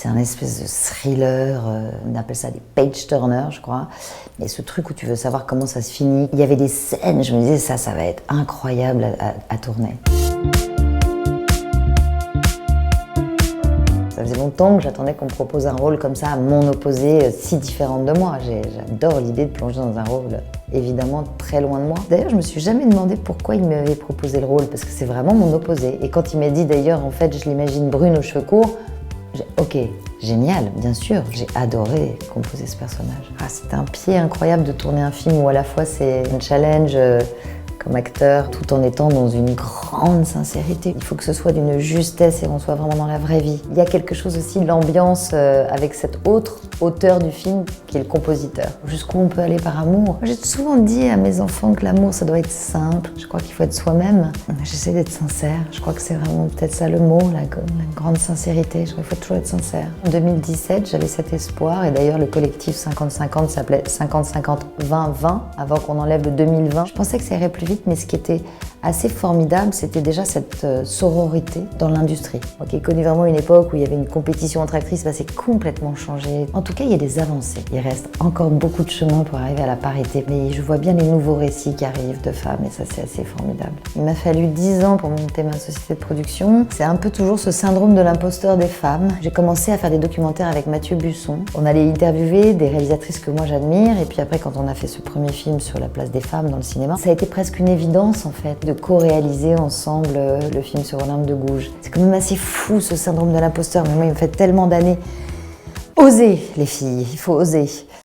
C'est un espèce de thriller, on appelle ça des page-turners, je crois. Mais ce truc où tu veux savoir comment ça se finit. Il y avait des scènes, je me disais, ça va être incroyable à tourner. Ça faisait longtemps que j'attendais qu'on me propose un rôle comme ça, à mon opposé, si différente de moi. J'adore l'idée de plonger dans un rôle, évidemment, très loin de moi. D'ailleurs, je me suis jamais demandé pourquoi il m'avait proposé le rôle, parce que c'est vraiment mon opposé. Et quand il m'a dit, d'ailleurs, en fait, je l'imagine brune aux cheveux courts, ok, génial, bien sûr, j'ai adoré composer ce personnage. C'était un pied incroyable de tourner un film où à la fois c'est un challenge comme acteur, tout en étant dans une grande sincérité. Il faut que ce soit d'une justesse et qu'on soit vraiment dans la vraie vie. Il y a quelque chose aussi de l'ambiance avec cet autre auteur du film qui est le compositeur. Jusqu'où on peut aller par amour. J'ai souvent dit à mes enfants que l'amour, ça doit être simple. Je crois qu'il faut être soi-même. J'essaie d'être sincère. Je crois que c'est vraiment peut-être ça le mot, la grande sincérité. Je crois qu'il faut toujours être sincère. En 2017, j'avais cet espoir et d'ailleurs le collectif 50-50 s'appelait 50-50-20-20 avant qu'on enlève le 2020. Je pensais que ça irait plus vite, mais ce qui était assez formidable, c'était déjà cette sororité dans l'industrie. Moi qui ai connu vraiment une époque où il y avait une compétition entre actrices, c'est complètement changé. En tout cas, il y a des avancées. Il reste encore beaucoup de chemin pour arriver à la parité, mais je vois bien les nouveaux récits qui arrivent de femmes et ça, c'est assez formidable. Il m'a fallu 10 ans pour monter ma société de production. C'est un peu toujours ce syndrome de l'imposteur des femmes. J'ai commencé à faire des documentaires avec Mathieu Busson. On allait interviewer des réalisatrices que moi j'admire et puis après, quand on a fait ce premier film sur la place des femmes dans le cinéma, ça a été presque une évidence en fait de co-réaliser ensemble le film sur Olympe de Gouges. C'est quand même assez fou ce syndrome de l'imposteur, mais moi il me fait tellement d'années. Osez les filles, il faut oser.